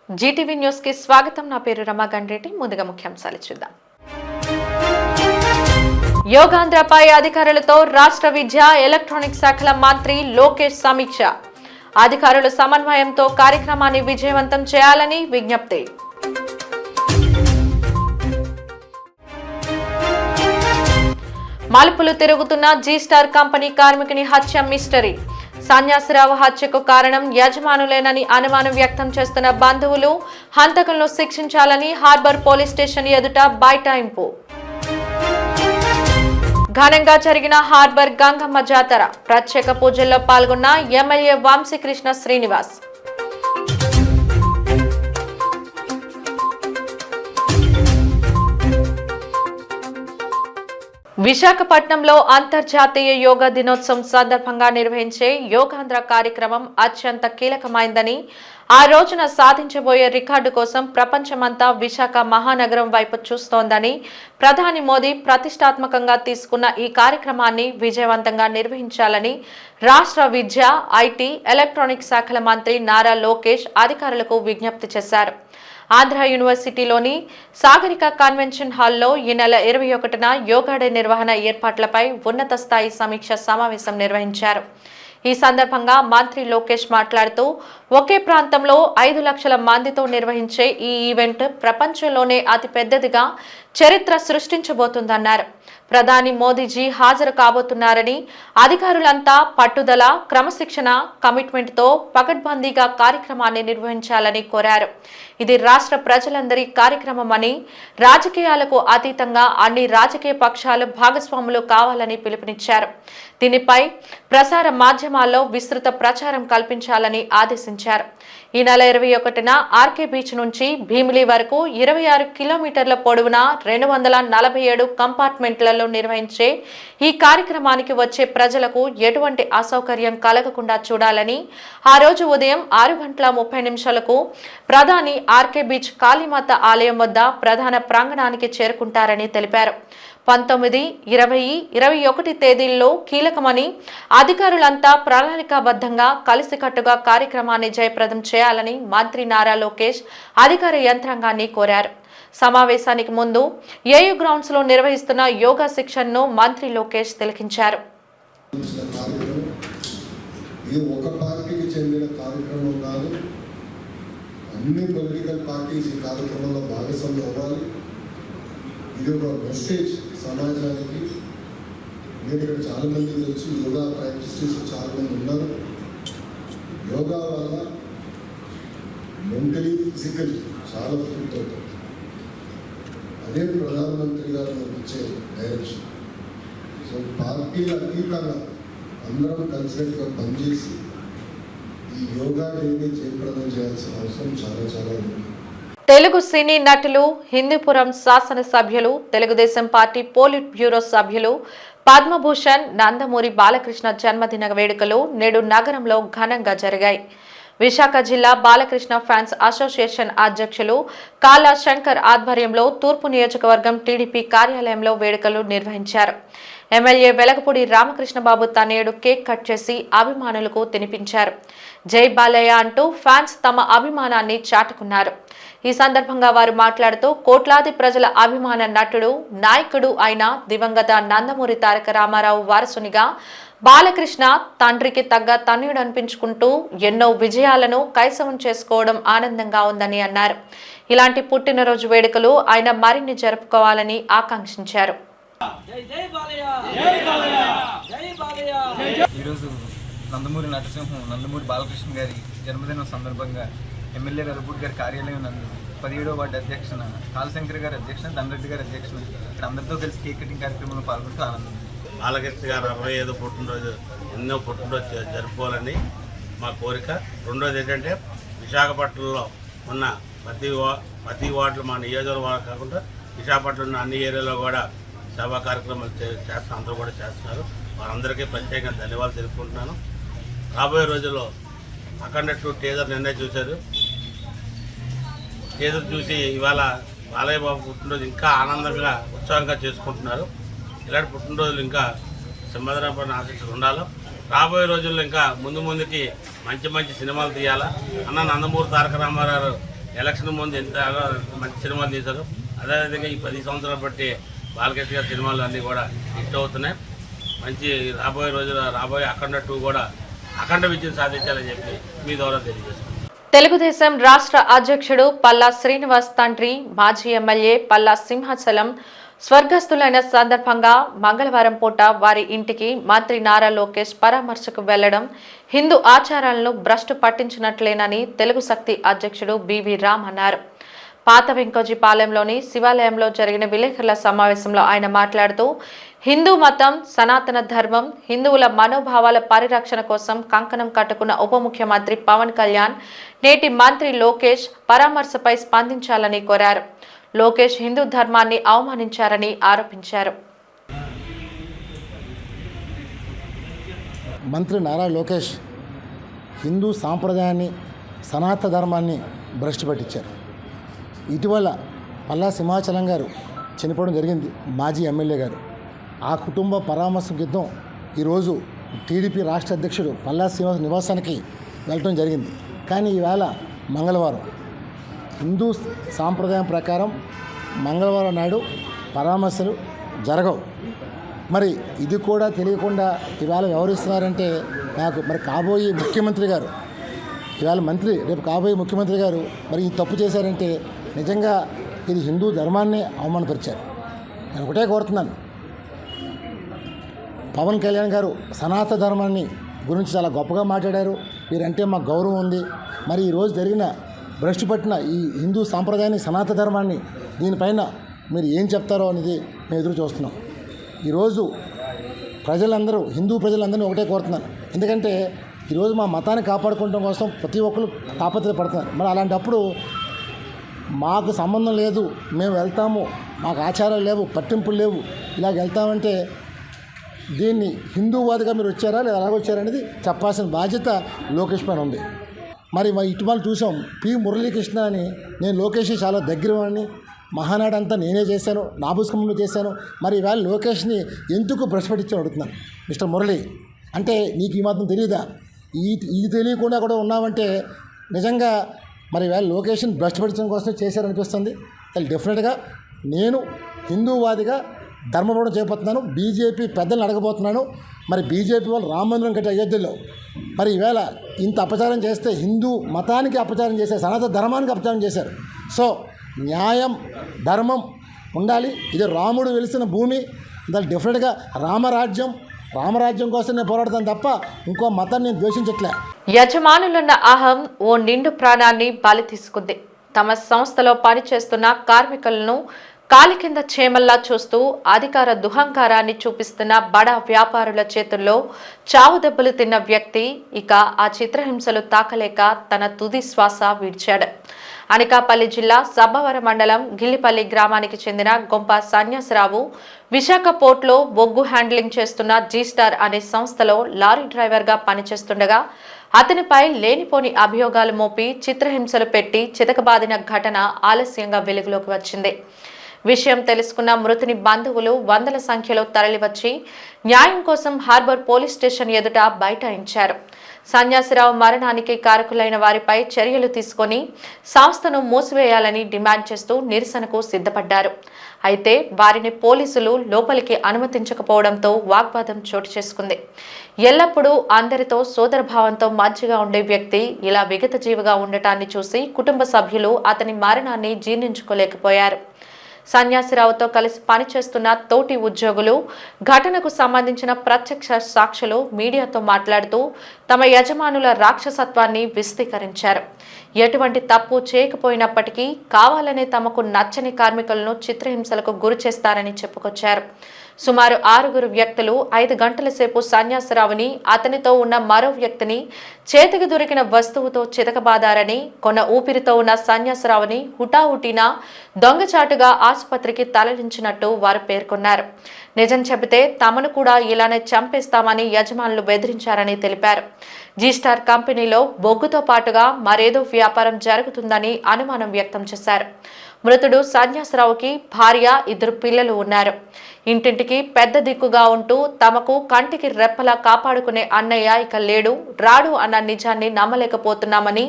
Zee TV news కి స్వాగతం. నా పేరు రమా గండ్రెడ్డి. ముందుగా ముఖ్యాంశాలు చూద్దాం. యోగాంధ్రపై అధికారులతో రాష్ట్ర విద్య ఎలక్ట్రానిక్ శాఖల మంత్రి లోకేష్ సమీక్ష. అధికారుల సమన్వయంతో కార్యక్రమాన్ని విజయవంతం చేయాలని విజ్ఞప్తి. మలుపులు తిరుగుతున్న జీ స్టార్ కంపెనీ కార్మికుని హత్య మిస్టరీ. సన్యాసిరావు హత్యకు కారణం యజమానులేనని అనుమానం వ్యక్తం చేస్తున్న బంధువులు హంతకులను శిక్షించాలని హార్బర్ పోలీస్ స్టేషన్ ఎదుట బైఠాయింపు. ఘనంగా జరిగిన హార్బర్ గంగమ్మ జాతర. ప్రత్యేక పూజల్లో పాల్గొన్న ఎమ్మెల్యే వంశీకృష్ణ శ్రీనివాస్. విశాఖపట్నంలో అంతర్జాతీయ యోగా దినోత్సవం సందర్భంగా నిర్వహించే యోగాంధ్ర కార్యక్రమం అత్యంత కీలకమైందని, ఆ రోజున సాధించబోయే రికార్డు కోసం ప్రపంచమంతా విశాఖ మహానగరం వైపు చూస్తోందని ప్రధాని మోదీ ప్రతిష్టాత్మకంగా తీసుకున్న ఈ కార్యక్రమాన్ని విజయవంతంగా నిర్వహించాలని రాష్ట్ర విద్య, ఐటీ, ఎలక్ట్రానిక్ శాఖల మంత్రి నారా లోకేష్ అధికారులకు విజ్ఞప్తి చేశారు. ఆంధ్ర యూనివర్సిటీలోని సాగరిక కన్వెన్షన్ హాల్లో ఈ నెల 21న యోగా డే నిర్వహణ ఏర్పాట్లపై ఉన్నత స్థాయి సమీక్ష సమావేశం నిర్వహించారు. ఈ సందర్భంగా మంత్రి లోకేష్ మాట్లాడుతూ, ఒకే ప్రాంతంలో 5 లక్షల మందితో నిర్వహించే ఈ ఈవెంట్ ప్రపంచంలోనే అతిపెద్దదిగా చరిత్ర సృష్టించబోతుందన్నారు. ప్రధాని మోదీజీ హాజరు కాబోతున్నారని, అధికారులంతా పట్టుదల, క్రమశిక్షణ, కమిట్మెంట్తో పకడ్బందీగా కార్యక్రమాన్ని నిర్వహించాలని కోరారు. ఇది రాష్ట్ర ప్రజలందరి కార్యక్రమమని, రాజకీయాలకు అతీతంగా అన్ని రాజకీయ పక్షాలు భాగస్వాములు కావాలని పిలుపునిచ్చారు. దీనిపై ప్రసార మాధ్యమాల్లో విస్తృత ప్రచారం కల్పించాలని ఆదేశించారు. ఈ నెల 21న ఆర్కే బీచ్ నుంచి భీమిలి వరకు 26 కిలోమీటర్ల పొడవున 247 కంపార్ట్మెంట్లలో నిర్వహించే ఈ కార్యక్రమానికి వచ్చే ప్రజలకు ఎటువంటి అసౌకర్యం కలగకుండా చూడాలని, ఆ రోజు ఉదయం 6:30 ప్రధాని ఆర్కే బీచ్ కాళీమాత ఆలయం వద్ద ప్రధాన ప్రాంగణానికి చేరుకుంటారని తెలిపారు. 19, 20, 21 తేదీల్లో కీలకమని, అధికారులంతా ప్రణాళికాబద్ధంగా కలిసికట్టుగా కార్యక్రమాన్ని జయప్రదం చేయాలని మంత్రి నారా లోకేష్ అధికార యంత్రాంగాన్ని కోరారు. సమావేశానికి ముందు ఏయూ గ్రౌండ్స్ లో నిర్వహిస్తున్న యోగా శిక్షణను మంత్రి లోకేష్ తిలకించారు. అన్ని పొలిటికల్ పార్టీస్ ఈ కార్యక్రమంలో భాగస్వామ్యం అవ్వాలి. ఇది ఒక మెసేజ్ సమాజానికి. నేను ఇక్కడ చాలామంది తెలుసు, యోగా ప్రాక్టీస్ చేసే చాలామంది ఉన్నారు. యోగా వల్ల మెంటలీ, ఫిజికలీ చాలా ఫిట్ అవుతుంది. అదే ప్రధానమంత్రి గారు మనకి ఇచ్చే డైరెక్షన్. సో పార్టీల అతీతంగా అందరం కలిసినట్టుగా పనిచేసి ఈ యోగా డేని జయప్రదం చేయాల్సిన అవసరం చాలా ఉంది. తెలుగు సినీ నటులు, హిందూపురం శాసనసభ్యులు, తెలుగుదేశం పార్టీ పోలిట్ బ్యూరో సభ్యులు పద్మభూషణ్ నందమూరి బాలకృష్ణ జన్మదిన వేడుకలు నేడు నగరంలో ఘనంగా జరిగాయి. విశాఖ జిల్లా బాలకృష్ణ ఫ్యాన్స్ అసోసియేషన్ అధ్యక్షులు కాలా శంకర్ ఆధ్వర్యంలో తూర్పు నియోజకవర్గం టీడీపీ కార్యాలయంలో వేడుకలు నిర్వహించారు. ఎమ్మెల్యే వెలగపూడి రామకృష్ణబాబు తనయుడు కేక్ కట్ చేసి అభిమానులకు తినిపించారు. జై బాలయ్య అంటూ ఫ్యాన్స్ తమ అభిమానాన్ని చాటుకున్నారు. ఈ సందర్భంగా వారు మాట్లాడుతూ, కోట్లాది ప్రజల అభిమాన నటుడు, నాయకుడు అయిన దివంగత నందమూరి తారక రామారావు వారసునిగా బాలకృష్ణ తండ్రికి తగ్గ తనయుడు అనిపించుకుంటూ ఎన్నో విజయాలను కైవసం చేసుకోవడం ఆనందంగా ఉందని అన్నారు. ఇలాంటి పుట్టినరోజు వేడుకలు ఆయన మరిన్ని జరుపుకోవాలని ఆకాంక్షించారు. ఈరోజు నందమూరి నటసింహం నందమూరి బాలకృష్ణ గారి జన్మదినం సందర్భంగా ఎమ్మెల్యే వెలగపూడి గారి కార్యాలయం నందు 17వ వార్డు అధ్యక్షున కాళశంకర్ గారి అధ్యక్షున దండరెడ్డి గారి అధ్యక్షున ఇక్కడ అందరితో కలిసి కేక్ కటింగ్ కార్యక్రమంలో పాల్గొంటూ ఆనందం. బాలకృష్ణ గారు 65వ పుట్టినరోజు ఎన్నో పుట్టినరోజు జరుపుకోవాలని మా కోరిక. రెండోది ఏంటంటే విశాఖపట్నంలో ఉన్న ప్రతి వార్డులో మా నియోజకవర్గం కాకుండా విశాఖపట్నంలో ఉన్న అన్ని ఏరియాలో కూడా సేవా కార్యక్రమాలు చేస్తూ అందరూ కూడా చేస్తున్నారు. వారందరికీ ప్రత్యేకంగా ధన్యవాదాలు తెలుపుకుంటున్నాను. రాబోయే రోజుల్లో అఖండ 2 టీజర్ నిన్నే చూశారు. టీజర్ చూసి ఇవాళ బాలయ్య బాబు పుట్టినరోజు ఇంకా ఆనందంగా ఉత్సాహంగా చేసుకుంటున్నారు. ఇలాంటి పుట్టినరోజులు ఇంకా సింహద్రాపడిన ఆశీస్సులు ఉండాలి. రాబోయే రోజుల్లో ఇంకా ముందుకి మంచి సినిమాలు తీయాలా. అన్న నందమూరి తారక రామారావు ఎలక్షన్ ముందు ఎంత మంచి సినిమాలు తీశారు. అదేవిధంగా ఈ 10 సంవత్సరాలు బట్టి బాలకృష్ణ గారి సినిమాలు అన్నీ కూడా హిట్ అవుతున్నాయి. మంచి రాబోయే రోజుల అఖండ 2 కూడా అఖండ విజయం సాధించాలని చెప్పి మీ ద్వారా తెలియజేస్తున్నాను. తెలుగుదేశం రాష్ట్ర అధ్యక్షుడు పల్లా శ్రీనివాస్ తండ్రి మాజీ ఎమ్మెల్యే పల్లా సింహాచలం స్వర్గస్థులైన సందర్భంగా మంగళవారం పూట వారి ఇంటికి మంత్రి నారా లోకేష్ పరామర్శకు వెళ్లడం హిందూ ఆచారాలను భ్రష్టు పట్టించినట్లేనని తెలుగు శక్తి అధ్యక్షుడు బివి రామ్ అన్నారు. పాత వెంకోజీపాలెంలోని శివాలయంలో జరిగిన విలేకరుల సమావేశంలో ఆయన మాట్లాడుతూ హిందూ మతం, సనాతన ధర్మం, హిందువుల మనోభావాల పరిరక్షణ కోసం కంకణం కట్టుకున్న ఉప ముఖ్యమంత్రి పవన్ కళ్యాణ్ నేటి మంత్రి లోకేష్ పరామర్శపై స్పందించాలని కోరారు. లోకేష్ హిందూ ధర్మాన్ని అవమానించారని ఆరోపించారు. మంత్రి నారా లోకేష్ హిందూ సాంప్రదాయాన్ని, సనాతన ధర్మాన్ని భ్రష్టు పట్టించారు. ఇటీవల పల్లా సింహాచలం గారు చనిపోవడం జరిగింది, మాజీ ఎమ్మెల్యే గారు. ఆ కుటుంబ పరామర్శం క్రితం ఈరోజు టీడీపీ రాష్ట్ర అధ్యక్షుడు పల్లా శ్రీనివాస్ నివాసానికి వెళ్ళటం జరిగింది. కానీ ఈవేళ మంగళవారం హిందూ సాంప్రదాయం ప్రకారం మంగళవారం నాడు పరామర్శలు జరగవు. మరి ఇది కూడా తెలియకుండా ఇవాళ వ్యవహరిస్తున్నారంటే నాకు మరి కాబోయే ముఖ్యమంత్రి గారు, ఇవాళ మంత్రి రేపు కాబోయే ముఖ్యమంత్రి గారు మరి ఈ తప్పు చేశారంటే నిజంగా ఇది హిందూ ధర్మాన్ని అవమానపరిచారు. నేను ఒకటే కోరుతున్నాను, పవన్ కళ్యాణ్ గారు సనాతన ధర్మాన్ని గురించి చాలా గొప్పగా మాట్లాడారు. వీరంటే మాకు గౌరవం ఉంది. మరి ఈరోజు జరిగిన భ్రష్టు పట్టిన ఈ హిందూ సాంప్రదాయాన్ని, సనాతన ధర్మాన్ని దీనిపైన మీరు ఏం చెప్తారో అనేది మేము ఎదురు చూస్తున్నాం. ఈరోజు ప్రజలందరూ, హిందూ ప్రజలందరినీ ఒకటే కోరుతున్నాను. ఎందుకంటే ఈరోజు మా మతాన్ని కాపాడుకోవడం కోసం ప్రతి ఒక్కరు తాపత్రయపడుతున్నారు. మరి అలాంటప్పుడు మాకు సంబంధం లేదు, మేము వెళ్తాము, మాకు ఆచారాలు లేవు, పట్టింపులు లేవు, ఇలాగ వెళ్తామంటే దీన్ని హిందూవాదిగా మీరు వచ్చారా లేదా అలాగ వచ్చారనేది చెప్పాల్సిన బాధ్యత లోకేష్ పైన ఉంది. మరి ఇటీవల చూసాం, పి మురళీకృష్ణ అని, నేను లోకేష్ చాలా దగ్గర వాడిని, మహానాడు అంతా నేనే చేశాను, నా పుస్తకంలో చేశాను. మరి ఇవాళ లోకేష్ని ఎందుకు భ్రష్పట్టించాను అడుగుతున్నాను. మిస్టర్ మురళి, అంటే నీకు ఈ మాత్రం తెలియదా? ఇది తెలియకుండా కూడా ఉన్నావంటే నిజంగా మరి ఇవాళ లోకేష్ని భ్రష్పట్టించడం కోసం చేశారనిపిస్తుంది. డెఫినెట్గా నేను హిందూవాదిగా ధర్మపోవడం చేయబోతున్నాను. బీజేపీ పెద్దలను అడగబోతున్నాను. మరి బీజేపీ వాళ్ళు రామ మందిరం కట్టే అయోధ్యలో మరి ఈవేళ ఇంత అపచారం చేస్తే హిందూ మతానికి అపచారం చేశారు, సనాతన ధర్మానికి అపచారం చేశారు. సో న్యాయం, ధర్మం ఉండాలి. ఇది రాముడు వెలిసిన భూమి. దాని డెఫినెట్గా రామరాజ్యం కోసం నేను పోరాడతాను తప్ప ఇంకో మతాన్ని నేను ద్వేషించట్లే. యజమానులున్న అహం ఓ నిండు ప్రాణాన్ని బలి తీసుకుంది. తమ సంస్థలో పనిచేస్తున్న కార్మికులను కాలి కింద చేమల్లా చూస్తూ అధికార దుహంకారాన్ని చూపిస్తున్న బడా వ్యాపారుల చేతుల్లో చావు దెబ్బలు తిన్న వ్యక్తి ఇక ఆ చిత్రహింసలు తాకలేక తన తుది శ్వాస విడిచాడు. అనకాపల్లి జిల్లా సబ్బవరం మండలం గిల్లిపల్లి గ్రామానికి చెందిన గొంప సన్యాసరావు విశాఖ పోర్ట్లో బొగ్గు హ్యాండ్లింగ్ చేస్తున్న జీస్టార్ అనే సంస్థలో లారీ డ్రైవర్గా పనిచేస్తుండగా అతనిపై లేనిపోని అభియోగాలు మోపి చిత్రహింసలు పెట్టి చితకబాదిన ఘటన ఆలస్యంగా వెలుగులోకి వచ్చింది. విషయం తెలుసుకున్న మృతుని బంధువులు వందల సంఖ్యలో తరలివచ్చి న్యాయం కోసం హార్బర్ పోలీస్ స్టేషన్ ఎదుట బైఠాయించారు. సన్యాసిరావు మరణానికి కారకులైన వారిపై చర్యలు తీసుకొని సంస్థను మూసివేయాలని డిమాండ్ చేస్తూ నిరసనకు సిద్ధపడ్డారు. అయితే వారిని పోలీసులు లోపలికి అనుమతించకపోవడంతో వాగ్వాదం చోటు చేసుకుంది. ఎల్లప్పుడూ అందరితో సోదరభావంతో మంచిగా ఉండే వ్యక్తి ఇలా విగతజీవిగా ఉండటాన్ని చూసి కుటుంబ సభ్యులు అతని మరణాన్ని జీర్ణించుకోలేకపోయారు. సన్యాసిరావుతో కలిసి పనిచేస్తున్న తోటి ఉద్యోగులు, ఘటనకు సంబంధించిన ప్రత్యక్ష సాక్షులు మీడియాతో మాట్లాడుతూ తమ యజమానుల రాక్షసత్వాన్ని విశదీకరించారు. ఎటువంటి తప్పు చేయకపోయినప్పటికీ కావాలనే తమకు నచ్చని కార్మికులను చిత్రహింసలకు గురి చేస్తారని చెప్పుకొచ్చారు. సుమారు 6 వ్యక్తులు 5 గంటల సేపు సన్యాసరావుని, అతనితో ఉన్న మరో వ్యక్తిని చేతికి దొరికిన వస్తువుతో చితకబాదారని, కొన్న ఊపిరితో ఉన్న సన్యాసరావుని హుటాహుటిన దొంగచాటుగా ఆసుపత్రికి తరలించినట్టు వారు పేర్కొన్నారు. నిజం చెబితే తమను కూడా ఇలానే చంపేస్తామని యజమానులు బెదిరించారని తెలిపారు. జీస్టార్ కంపెనీలో బొగ్గుతో పాటుగా మరేదో వ్యాపారం జరుగుతుందని అనుమానం వ్యక్తం చేశారు. మృతుడు సన్యాసరావుకి భార్య, 2 పిల్లలు ఉన్నారు. ఇంటింటికి పెద్ద దిక్కుగా ఉంటూ తమకు కంటికి రెప్పలా కాపాడుకునే అన్నయ్య ఇక లేడు, రాడు అన్న నిజాన్ని నమ్మలేకపోతున్నామని,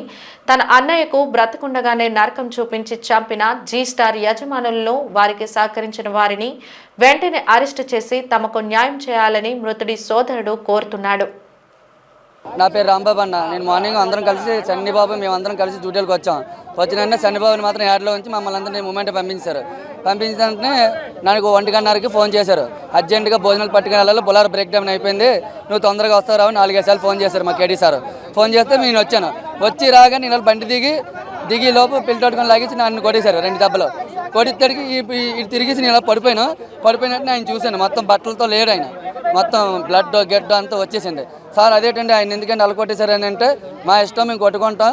తన అన్నయ్యకు బ్రతకుండగానే నరకం చూపించి చంపిన జీ స్టార్ యజమానులను, వారికి సహకరించిన వారిని వెంటనే అరెస్టు చేసి తమకు న్యాయం చేయాలని మృతుడి సోదరుడు కోరుతున్నాడు. నా పేరు రాంబాబు అన్న. నేను మార్నింగ్ అందరం కలిసి చండీబాబు మేమందరం కలిసి డ్యూటీలకు వచ్చాం. వచ్చిన చండీబాబుని మాత్రం యాడ్లో ఉంచి మమ్మల్ని అందరినీ మూమెంట్ పంపించారు. పంపించిన వెంటనే నాకు 1:30కి ఫోన్ చేశారు. అర్జెంటుగా భోజనాలు పట్టుకుని వెళ్ళాలి, బొలారో బ్రేక్ డౌన్ అయిపోయింది, నువ్వు తొందరగా వస్తావు 4-5 సార్లు ఫోన్ చేశారు మా కేడీ సార్. ఫోన్ చేస్తే నేను వచ్చాను. వచ్చి రాగా నేను బండి దిగి లోపు పిల్లి తట్టుకొని లాగేసి నన్ను కొట్టేశారు 2 దెబ్బలు. కొడితేడికి ఇటు తిరిగేసి నేను పడిపోయినట్టు ఆయన చూశాను. మొత్తం బట్టలతో లేడు ఆయన, మొత్తం బ్లడ్ గెడ్ అంతా వచ్చేసింది. సార్ అదేంటండి ఆయన ఎందుకంటే అలా కొట్టేశారని అంటే, మా ఇష్టం మేము కొట్టుకుంటాం,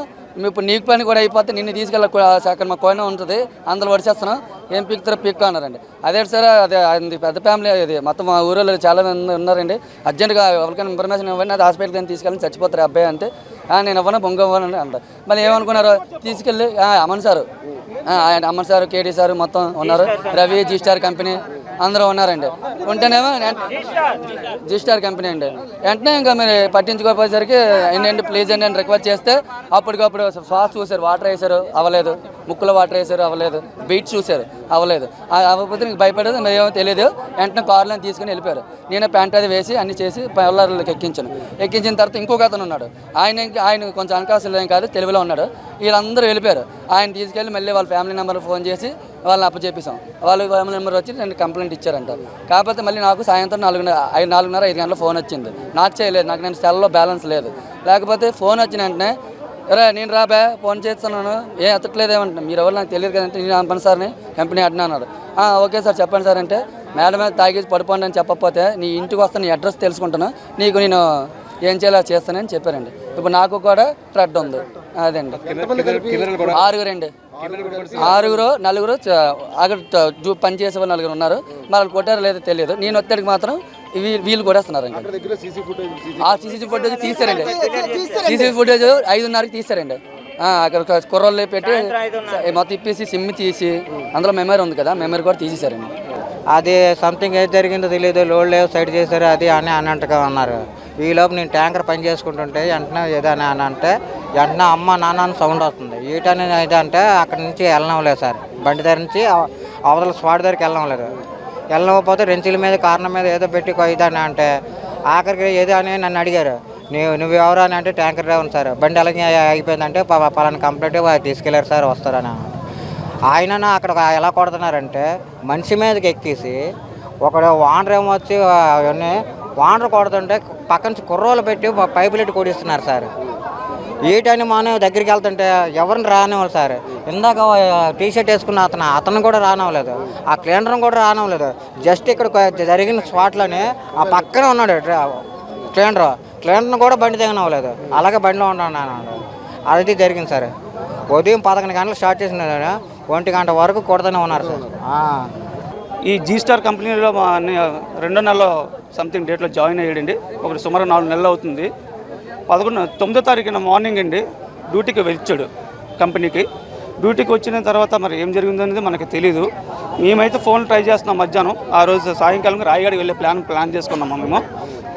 ఇప్పుడు నీకు పని కూడా అయిపోతే నిన్ను తీసుకెళ్ళి అక్కడ మా కోయిన ఉంటుంది అందులో వడిచేస్తున్నాం, ఏం పీకుతారో పీక్కు అన్నారండి. అదే సార్ అదే అది పెద్ద ఫ్యామిలీ, అది మొత్తం మా ఊరిలో చాలా మంది ఉన్నారండి. అర్జెంటుగా ఎవరికైనా ఇన్ఫర్మేషన్ ఇవ్వండి, అది హాస్పిటల్కి కానీ తీసుకెళ్ళి చచ్చిపోతారు అబ్బాయి అంటే, నేను ఇవ్వను బొంగ ఇవ్వనండి అంట. మళ్ళీ ఏమనుకున్నారు, తీసుకెళ్ళి అమన్ సారు కేడీ సారు మొత్తం ఉన్నారు, రవి జీ స్టార్ కంపెనీ అందరూ ఉన్నారండి. ఉంటేనేమో జీ స్టార్ కంపెనీ అండి. వెంటనే ఇంకా మీరు పట్టించుకోపోయేసరికి ఏంటంటే ప్లీజ్ అండి అని రిక్వెస్ట్ చేస్తే అప్పటికప్పుడు సాస్ చూశారు, వాటర్ వేసారు అవ్వలేదు, ముక్కులో వాటర్ వేసారు అవ్వలేదు, బీట్ చూశారు అవ్వలేదు. అవ్వకపోతే నీకు భయపడేది ఏమో తెలియదు. వెంటనే కార్లో తీసుకుని వెళ్ళిపోయారు. నేనే ప్యాంట్ అది వేసి అన్ని చేసి పల్లర్లోకి ఎక్కించిన తర్వాత ఇంకొక అతను ఉన్నాడు. ఆయన కొంచెం అవకాశం ఏం కాదు, తెలుగులో ఉన్నాడు. వీళ్ళందరూ వెళ్ళిపోయారు. ఆయన తీసుకెళ్ళి మళ్ళీ వాళ్ళ ఫ్యామిలీ నెంబర్ ఫోన్ చేసి వాళ్ళని అప్పచెప్పేసాం. వాళ్ళ ఫ్యామిలీ నెంబర్ వచ్చి 2 కంప్లైంట్ ఇచ్చారంట. కాకపోతే మళ్ళీ నాకు సాయంత్రం 4:30-5 గంటల ఫోన్ వచ్చింది. నాకు చేయలేదు, నాకు నేను సెల్లో బ్యాలెన్స్ లేదు. లేకపోతే ఫోన్ వచ్చిన వెంటనే నేను రాబా ఫోన్ చేస్తున్నాను, ఏం ఎత్తట్లేదేమంటే, మీరు ఎవరు నాకు తెలియదు కదంటే, నేను అంపను సార్ని కంపెనీ అన్నాడు. ఓకే సార్ చెప్పండి సార్ అంటే, మేడం మీద తాగేసి పడిపోండి అని చెప్పకపోతే నీ ఇంటికి వస్తే నీ అడ్రస్ తెలుసుకుంటాను, నీకు నేను ఏం చేయాలో చేస్తానని చెప్పారండి. ఇప్పుడు నాకు కూడా థ్రెడ్ ఉంది. అదండి 6-4 అక్కడ పనిచేసే వాళ్ళు 4 ఉన్నారు. మరి కొట్టారో లేదో తెలియదు. నేను వచ్చేటికి మాత్రం వీళ్ళు కొట్టేస్తున్నారు. ఆ సీసీ ఫుటేజ్ తీసారండి. సీసీ ఫుటేజ్ 5:30కి తీసారండి. అక్కడ కుర్రోళ్ళు పెట్టి మొత్తం ఇప్పేసి సిమ్ తీసి అందులో మెమరీ ఉంది కదా, మెమరీ కూడా తీసేశారండి. అది సంథింగ్ ఏది జరిగిందో తెలియదు, లోడ్ లేవు సైడ్ చేశారు అది అని అన్నట్టుగా ఉన్నారు. ఈలోపు నేను ట్యాంకర్ పని చేసుకుంటుంటే వెంటనే ఏదని అని అంటే వెంటనే అమ్మ నాన్న సౌండ్ వస్తుంది. ఈటని ఏదంటే అక్కడి నుంచి వెళ్ళనవలేదు సార్, బండి దగ్గర నుంచి అవతల స్పాట్ దగ్గరికి వెళ్ళకపోతే రెంచుల మీద కారణం మీద ఏదో పెట్టి ఇదని అంటే ఆఖరికి ఏదో అని నన్ను అడిగారు, నువ్వు ఎవరు అని అంటే ట్యాంకర్ డ్రైవర్ సార్, బండి అలాగే అయిపోయిందంటే పలానా కంప్లైంట్ తీసుకెళ్ళారు సార్ వస్తారని. ఆయన అక్కడ ఎలా కొడుతున్నారంటే మనిషి మీదకి ఎక్కేసి ఒకడు వాండర్ ఏమో వచ్చి అవన్నీ వాండర్ కొడుతుంటే పక్క నుంచి కుర్రోలు పెట్టి పైపులు పెట్టి కొడిస్తున్నారు సార్. ఏటని మనం దగ్గరికి వెళ్తుంటే ఎవరిని రానివ్వాలి సార్. ఇందాక టీషర్ట్ వేసుకున్న అతను కూడా రానివ్వలేదు, ఆ క్లీనర్ని కూడా రానివ్వలేదు. జస్ట్ ఇక్కడ జరిగిన స్పాట్లోనే ఆ పక్కన ఉన్నాడు క్లీనర్ని కూడా బండి దిగనివ్వలేదు, అలాగే బండిలో ఉన్నాడు. అది జరిగింది సార్. ఉదయం 11 గంటలకు స్టార్ట్ చేసిన 1 గంట వరకు కొడుతూనే ఉన్నారు సార్. ఈ జీ స్టార్ కంపెనీలో మా 2వ నెలలో సంథింగ్ డేట్లో జాయిన్ అయ్యాడండి. ఒకటి సుమారు 4 నెలలు అవుతుంది. 9వ తారీఖున మార్నింగ్ అండి డ్యూటీకి వచ్చాడు కంపెనీకి. డ్యూటీకి వచ్చిన తర్వాత మరి ఏం జరిగిందనేది మనకు తెలీదు. మేమైతే ఫోన్ ట్రై చేస్తున్నాం మధ్యాహ్నం. ఆ రోజు సాయంకాలం రాయగడికి వెళ్ళే ప్లాన్ చేసుకున్నాము మేము.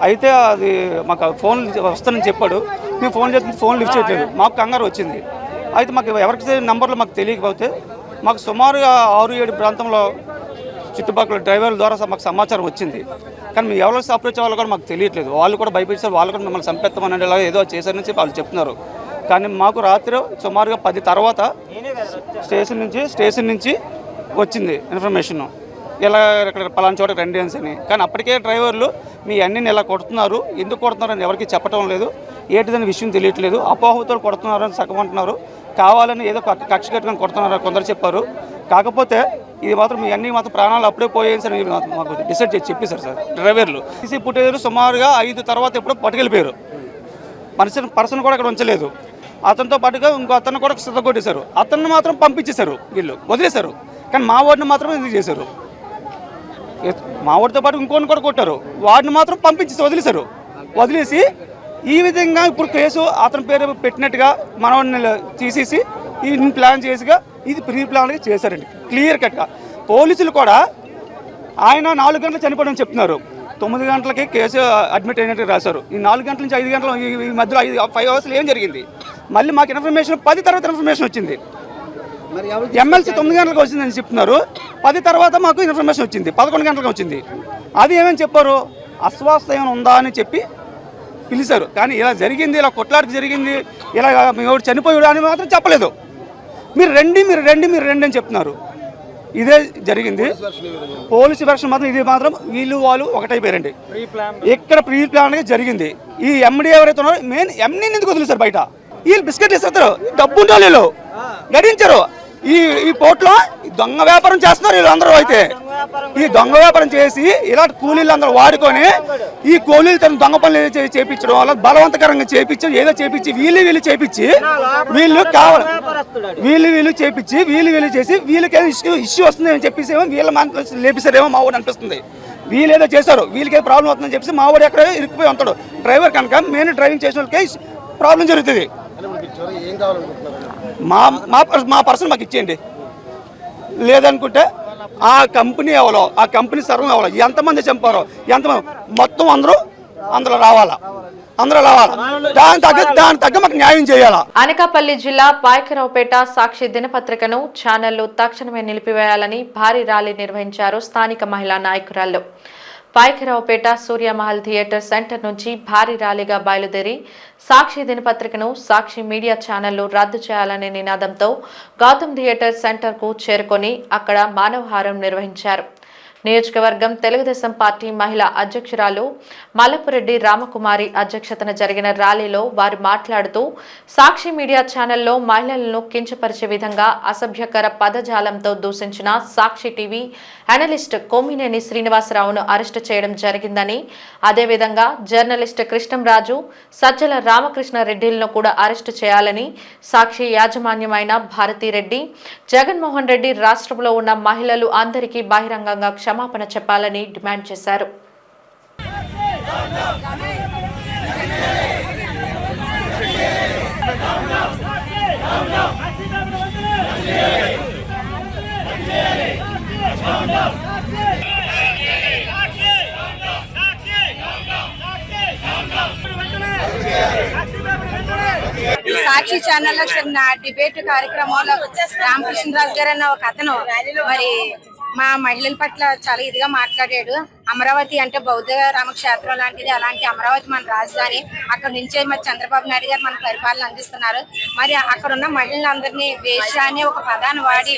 అయితే అది మాకు ఫోన్ వస్తానని చెప్పాడు. మేము ఫోన్ చేస్తే ఫోన్ లిఫ్ట్ చేయట్లేదు. మాకు కంగారు వచ్చింది. అయితే మాకు ఎవరికి నెంబర్లు మాకు తెలియకపోతే మాకు సుమారుగా 6-7 ప్రాంతంలో చుట్టుపక్కల డ్రైవర్ల ద్వారా మాకు సమాచారం వచ్చింది. కానీ మేము ఎవరు అప్రోచ్ అవ్వాలో కూడా మాకు తెలియట్లేదు. వాళ్ళు కూడా భయపెట్టారు, వాళ్ళు కూడా మిమ్మల్ని చంపేస్తామని అలాగే ఏదో చేశారని చెప్పి వాళ్ళు చెప్తున్నారు. కానీ మాకు రాత్రి సుమారుగా 10 తర్వాత స్టేషన్ నుంచి వచ్చింది ఇన్ఫర్మేషన్, ఇలా ఇక్కడ పలానా చోట రండి అని. కానీ అప్పటికే డ్రైవర్లు మీ అన్ని ఇలా కొడుతున్నారు, ఎందుకు కొడుతున్నారు అని ఎవరికి చెప్పడం లేదు, ఏంటిదని విషయం తెలియట్లేదు, అపోహతో కొడుతున్నారు అని సగమంటున్నారు, కావాలని ఏదో కక్ష కట్టుకొని కొడుతున్నారు కొందరు చెప్పారు. కాకపోతే ఇది మాత్రం మీ అన్ని మాత్రం ప్రాణాలు అప్పుడే పోయేసి అని మాకు డిసైడ్ చేసి చెప్పేశారు సార్ డ్రైవర్లు. సీసీ ఫుటేజ్ సుమారుగా 5 తర్వాత ఎప్పుడో పట్టుకెళ్ళిపోయారు. పర్సన్ కూడా ఇక్కడ ఉంచలేదు. అతనితో పాటుగా ఇంకో అతను కూడా సిద్ధ కొట్టేశారు. అతన్ని మాత్రం పంపించేశారు, వీళ్ళు వదిలేశారు. కానీ మా వాడిని మాత్రం ఇది చేశారు. మా వాడితో పాటు ఇంకోని కూడా కొట్టారు, వాడిని మాత్రం పంపించేసి వదిలేసి ఈ విధంగా ఇప్పుడు కేసు అతని పేరు పెట్టినట్టుగా మనవాడిని తీసేసి ఈ ప్లాన్ చేసిగా ఇది ప్రీ ప్లాన్గా చేశారండి, క్లియర్ కట్గా. పోలీసులు కూడా ఆయన 4 గంటలు చనిపోవడం చెప్తున్నారు, 9 గంటలకి కేసు అడ్మిట్ అయినట్టు రాశారు. ఈ 4 గంటల నుంచి 5 గంటల ఈ మధ్యలో 5 అవర్స్ ఏం జరిగింది? మళ్ళీ మాకు ఇన్ఫర్మేషన్ 10 తర్వాత ఇన్ఫర్మేషన్ వచ్చింది. ఎమ్మెల్సీ 9 గంటలకు వచ్చిందని చెప్తున్నారు, 10 తర్వాత మాకు ఇన్ఫర్మేషన్ వచ్చింది, 11 గంటలకు వచ్చింది. అది ఏమని చెప్పారు? అస్వస్థ ఏమైనా ఉందా అని చెప్పి పిలిచారు. కానీ ఇలా జరిగింది, ఇలా కొట్లాడికి జరిగింది, ఇలా ఎవరు చనిపోయాడు అని మాత్రం చెప్పలేదు. మీరు రండి అని చెప్తున్నారు. ఇదే జరిగింది. పోలీసు వెర్షన్ మాత్రం ఇది మాత్రం వీళ్ళు వాళ్ళు ఒకటైపోయారండి. ఇక్కడ ప్రీ ప్లాన్గా జరిగింది. ఈ ఎండి ఎవరైతే ఉన్నారో మెయిన్ ఎండీని ఎందుకు వదిలేశారు బయట? వీళ్ళు బిస్కెట్ ఇస్తారు, డబ్బు ఉంటే వీళ్ళు గడించారు. ఈ పోర్ట్లో దొంగ వ్యాపారం చేస్తున్నారు వీళ్ళందరూ. అయితే ఈ దొంగ వ్యాపారం చేసి ఇలాంటి కూలీలు అందరూ వాడుకొని ఈ కూలీలు తన దొంగ పనులు చేయించడం వల్ల బలవంతకరంగా చేపించి ఏదో చేపించి వీళ్ళు చేపించి వీళ్ళు కావాలి వీళ్ళు చేపించి వీళ్ళు చేసి వీళ్ళకి ఇష్యూ వస్తుంది అని చెప్పేసి ఏమో వీళ్ళ లేపిస్తారేమో మా ఊరు అనిపిస్తుంది. వీళ్ళు ఏదో చేశారు, వీళ్ళకి ఏదో ప్రాబ్లం అవుతుందని చెప్పేసి మా ఊరు ఎక్కడ ఇరుక్కుపోయి ఉంటాడు డ్రైవర్ కనుక. మెయిన్ డ్రైవింగ్ చేసిన వాళ్ళకి ప్రాబ్లం జరుగుతుంది. మా పర్సన్ మాకు ఇచ్చేయండి, లేదనుకుంటే ఆ కంపెనీ ఎవరో, ఆ కంపెనీ సర్వం ఎవరో, ఎంతమంది చంపారో ఎంతమంది మొత్తం అందరూ రావాలా. దాని తగ్గ మాకు న్యాయం చేయాలా. అనకాపల్లి జిల్లా పాయకరావుపేట సాక్షి దినపత్రికను ఛానళ్లు తక్షణమే నిలిపివేయాలని భారీ ర్యాలీ నిర్వహించారు స్థానిక మహిళా నాయకురాళ్లు. పాయకరావుపేట సూర్యమహల్ థియేటర్ సెంటర్ నుంచి భారీ ర్యాలీగా బయలుదేరి సాక్షి దినపత్రికను సాక్షి మీడియా ఛానళ్లు రద్దు చేయాలనే నినాదంతో గౌతమ్ థియేటర్ సెంటర్కు చేరుకొని అక్కడ మానవహారం నిర్వహించారు. నియోజకవర్గం తెలుగుదేశం పార్టీ మహిళా అధ్యక్షురాలు మల్లపురెడ్డి రామకుమారి అధ్యక్షతన జరిగిన ర్యాలీలో వారు మాట్లాడుతూ సాక్షి మీడియా ఛానల్లో మహిళలను కించపరిచే విధంగా అసభ్యకర పదజాలంతో దూషించిన సాక్షి టీవీ అనలిస్ట్ కొమ్మినేని శ్రీనివాసరావును అరెస్టు చేయడం జరిగిందని, అదేవిధంగా జర్నలిస్ట్ కృష్ణంరాజు, సజ్జల రామకృష్ణారెడ్డిలను కూడా అరెస్టు చేయాలని సాక్షి యాజమాన్యమైన భారతిరెడ్డి, జగన్మోహన్ రెడ్డి రాష్ట్రంలో ఉన్న మహిళలు అందరికీ బహిరంగంగా క్షమాపణ చెప్పాలని డిమాండ్ చేశారు. సాక్షి ఛానల్లో చిన్న డిబేట్ కార్యక్రమంలో రామకృష్ణరాజు గారు అన్న ఒక అతను మరి మా మహిళల పట్ల చాలా ఇదిగా మాట్లాడాడు. అమరావతి అంటే బౌద్ధ రామక్షేత్రం లాంటిది, అలాంటి అమరావతి మన రాజధాని. అక్కడ నుంచే మరి చంద్రబాబు నాయుడు గారు మన పరిపాలన అందిస్తున్నారు. మరి అక్కడ ఉన్న మహిళలందరినీ వేశ్య అనే ఒక పదాన్ని వాడి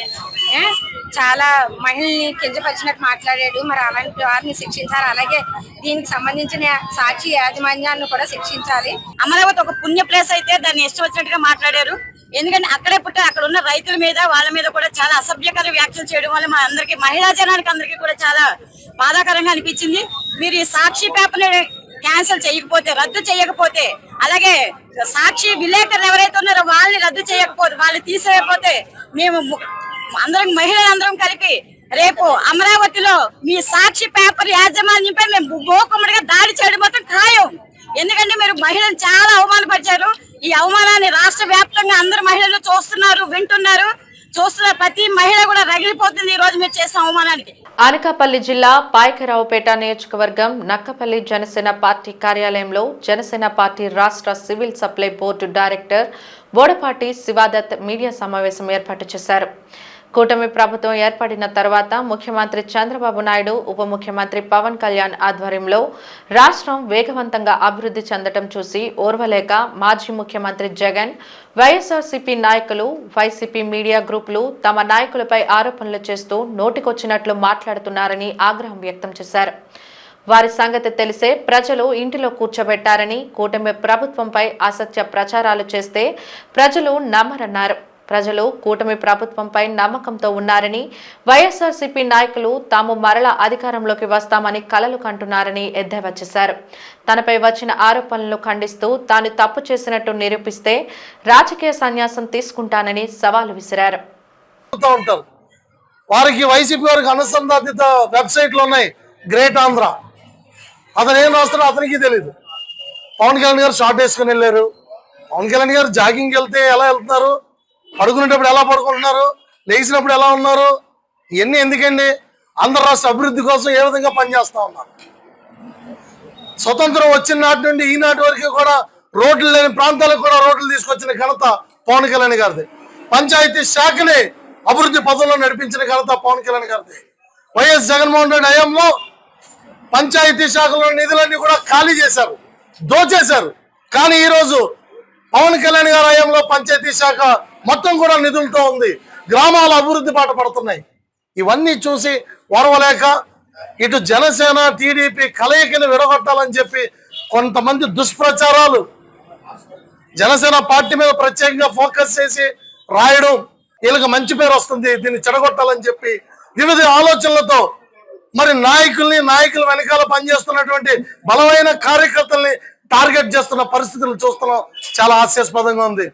చాలా మహిళల్ని కించపరిచినట్టు మాట్లాడాడు. మరి అలాంటి వారిని శిక్షించాలి. అలాగే దీనికి సంబంధించిన సాక్షి యాజమాన్యాన్ని కూడా శిక్షించాలి. అమరావతి ఒక పుణ్య ప్లేస్ అయితే దాన్ని ఇష్టం వచ్చినట్టుగా మాట్లాడారు. ఎందుకంటే అక్కడే పుట్టి అక్కడ ఉన్న రైతుల మీద వాళ్ళ మీద కూడా చాలా అసభ్యకర వ్యాఖ్యలు చేయడం వల్ల మా అందరికి మహిళా జనానికి అందరికీ కూడా చాలా బాధాకరంగా అనిపించింది. మీరు ఈ సాక్షి పేపర్ క్యాన్సిల్ చేయకపోతే, రద్దు చేయకపోతే, అలాగే సాక్షి విలేకరులు ఎవరైతే ఉన్నారో వాళ్ళని రద్దు చేయకపోతే, వాళ్ళు తీసేయకపోతే మేము అందరం మహిళలందరం కలిపి రేపు అమరావతిలో మీ సాక్షి పేపర్ యాజమాన్యంపై మేము గోకుమ్మడిగా దాడి చేయడం మాత్రం ఖాయం. ఎందుకంటే మీరు మహిళలు చాలా అవమానపరిచారు. ఈ అవమానాన్ని రాష్ట్ర వ్యాప్తంగా అందరు మహిళలు చూస్తున్నారు, వింటున్నారు. చూస్తున్న ప్రతి మహిళ కూడా రగిలిపోతుంది ఈ రోజు మీరు చేసిన అవమానానికి. అనకాపల్లి జిల్లా పాయకరావుపేట నియోజకవర్గం నక్కపల్లి జనసేన పార్టీ కార్యాలయంలో జనసేన పార్టీ రాష్ట్ర civil supply board director Bodapati Sivadatt media సమావేశం ఏర్పాటు చేశారు. కూటమి ప్రభుత్వం ఏర్పడిన తర్వాత ముఖ్యమంత్రి చంద్రబాబు నాయుడు, ఉప ముఖ్యమంత్రి పవన్ కళ్యాణ్ ఆధ్వర్యంలో రాష్ట్రం వేగవంతంగా అభివృద్ధి చెందడం చూసి ఓర్వలేక మాజీ ముఖ్యమంత్రి జగన్, వైఎస్ఆర్సీపీ నాయకులు, వైసీపీ మీడియా గ్రూపులు తమ నాయకులపై ఆరోపణలు చేస్తూ నోటికొచ్చినట్లు మాట్లాడుతున్నారని ఆగ్రహం వ్యక్తం చేశారు. వారి సంగతి తెలిసే ప్రజలు ఇంటిలో కూర్చోబెట్టారని, కూటమి ప్రభుత్వంపై అసత్య ప్రచారాలు చేస్తే ప్రజలు నమ్మరన్నారు. ప్రజలు కూటమి ప్రభుత్వంపై నమ్మకంతో ఉన్నారని, వైఎస్ఆర్సీపీ నాయకులు తాము మరలా అధికారంలోకి వస్తామని కలలు కంటున్నారని ఎద్దేవా చేశారు. తనపై వచ్చిన ఆరోపణలను ఖండిస్తూ తాను తప్పు చేసినట్టు నిరూపిస్తే రాజకీయ సన్యాసం తీసుకుంటానని సవాలు విసిరారు. వారికి వైసీపీ వారికి అనుసంధానిత వెబ్సైట్లు ఉన్నాయి. గ్రేట్ ఆంధ్ర అతను ఏం రాస్తారో అతనికి తెలియదు. పవన్ కళ్యాణ్ గారు షార్ట్ వేసుకుని వెళ్ళారు. పవన్ కళ్యాణ్ గారు జాగింగ్కి వెళ్తే ఎలా వెళ్తున్నారు, పడుకునేటప్పుడు ఎలా పడుకుంటున్నారు, లేచినప్పుడు ఎలా ఉన్నారు? ఇవన్నీ ఎందుకండి? ఆంధ్ర రాష్ట్ర అభివృద్ధి కోసం ఏ విధంగా పనిచేస్తా ఉన్నారు? స్వతంత్రం వచ్చిన నాటి నుండి ఈనాటి వరకు కూడా రోడ్లు లేని ప్రాంతాలకు కూడా రోడ్లు తీసుకొచ్చిన ఘనత పవన్ కళ్యాణ్ గారిది. పంచాయతీ శాఖని అభివృద్ధి పథంలో నడిపించిన ఘనత పవన్ కళ్యాణ్ గారిది. వైఎస్ జగన్మోహన్ రెడ్డి హయాంలో పంచాయతీ శాఖలో నిధులన్నీ కూడా ఖాళీ చేశారు, దోచేశారు. కానీ ఈరోజు పవన్ కళ్యాణ్ గారి హయాంలో పంచాయతీ శాఖ మొత్తం కూడా నిధులతో ఉంది, గ్రామాల అభివృద్ధి బాట పడుతున్నాయి. ఇవన్నీ చూసి ఓర్వలేక ఇటు జనసేన టీడీపీ కలయికని విడగొట్టాలని చెప్పి కొంతమంది దుష్ప్రచారాలు జనసేన పార్టీ మీద ప్రత్యేకంగా ఫోకస్ చేసి రాయడం, వీళ్ళకి మంచి పేరు వస్తుంది, దీన్ని చెడగొట్టాలని చెప్పి వివిధ ఆలోచనలతో మరి నాయకుల వెనకాల పనిచేస్తున్నటువంటి బలమైన కార్యకర్తల్ని టార్గెట్ చేస్తున్న పరిస్థితులు చూస్తున్నాం. చాలా హాస్యాస్పదంగా ఉంది.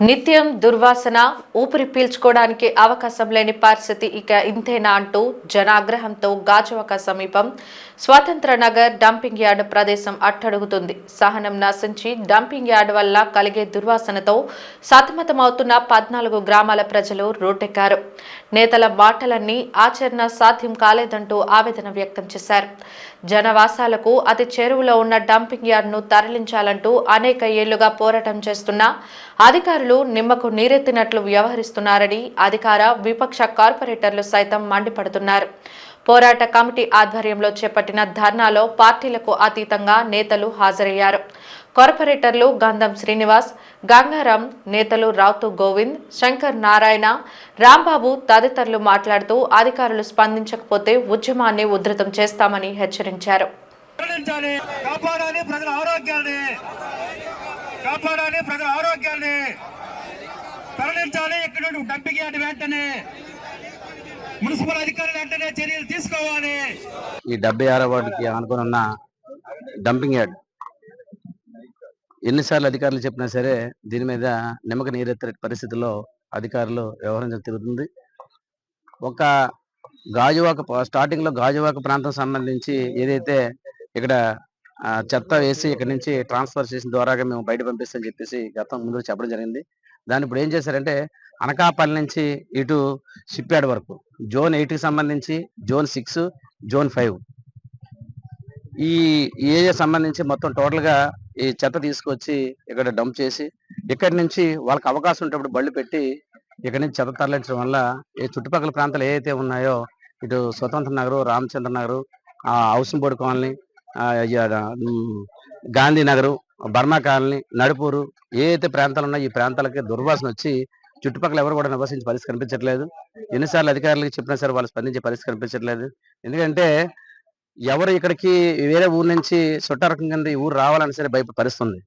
నిత్యం దుర్వాసన, ఊపిరి పీల్చుకోవడానికి అవకాశం లేని పరిస్థితి ఇక ఇంతేనా అంటూ జనాగ్రహంతో గాజువాక సమీపం స్వాతంత్ర నగర్ డంపింగ్ యార్డ్ ప్రదేశం అట్టడుగుతుంది. సహనం నశించి డంపింగ్ యార్డ్ వల్ల కలిగే దుర్వాసనతో సతమతమవుతున్న 14 గ్రామాల ప్రజలు రోడ్డెక్కారు. నేతల మాటలన్నీ ఆచరణ సాధ్యం కాలేదంటూ ఆవేదన వ్యక్తం చేశారు. జనవాసాలకు అతి చేరువలో ఉన్న డంపింగ్ యార్డ్ను తరలించాలంటూ అనేక ఏళ్లుగా పోరాటం చేస్తున్నా అధికారులు నిమ్మకు నీరెత్తినట్లు వ్యవహరిస్తున్నారని అధికార విపక్ష కార్పొరేటర్లు సైతం మండిపడుతున్నారు. పోరాట కమిటీ ఆధ్వర్యంలో చేపట్టిన ధర్నాలో పార్టీలకు అతీతంగా నేతలు హాజరయ్యారు. కార్పొరేటర్లు గంధం శ్రీనివాస్, గంగారాం, నేతలు రావుతు గోవింద్, శంకర్ నారాయణ, రాంబాబు తదితరులు మాట్లాడుతూ అధికారులు స్పందించకపోతే ఉద్యమాన్ని ఉధృతం చేస్తామని హెచ్చరించారు. మున్సిపల్ అధికారులు వెంటనే చర్యలు తీసుకోవాలి. ఈ 76వ వార్డుకి ఆనుకొని ఉన్న డంపింగ్ యార్డ్ ఎన్నిసార్లు అధికారులు చెప్పినా సరే దీని మీద నిమ్మక నీరెత్తే పరిస్థితుల్లో అధికారులు వ్యవహరించడం తిరుగుతుంది. ఒక గాజువాక స్టార్టింగ్లో గాజువాక ప్రాంతం సంబంధించి ఏదైతే ఇక్కడ చెత్త వేసి ఇక్కడ నుంచి ట్రాన్స్ఫర్ చేసిన ద్వారాగా మేము బయట పంపిస్తామని చెప్పేసి గతం ముందు చెప్పడం జరిగింది. దాన్ని ఇప్పుడు ఏం చేశారంటే అనకాపల్లి నుంచి ఇటు షిప్ యార్డ్ వరకు జోన్ 8కి సంబంధించి జోన్ 6, జోన్ 5 ఈ ఏరియా సంబంధించి మొత్తం టోటల్గా ఈ చెత్త తీసుకొచ్చి ఇక్కడ డంప్ చేసి ఇక్కడి నుంచి వాళ్ళకి అవకాశం ఉంటప్పుడు బళ్ళు పెట్టి ఇక్కడి నుంచి చెత్త తరలించడం వల్ల ఈ చుట్టుపక్కల ప్రాంతాలు ఏవైతే ఉన్నాయో ఇటు Swatantra Nagar, Ramachandra Nagar, housing colony, Gandhinagar, Burma colony, Nadupuru ఏదైతే ప్రాంతాలు ఉన్నాయో ఈ ప్రాంతాలకి దుర్వాసన వచ్చి చుట్టుపక్కల ఎవరు కూడా నివసించే పరిస్థితి కనిపించట్లేదు. ఎన్నిసార్లు అధికారులకు చెప్పినా సరే వాళ్ళు స్పందించే పరిస్థితి కనిపించట్లేదు. ఎందుకంటే ఎవరు ఇక్కడికి వేరే ఊరు నుంచి చుట్టారకం కింద ఈ ఊరు రావాలని సరే భయపరిస్తుంది.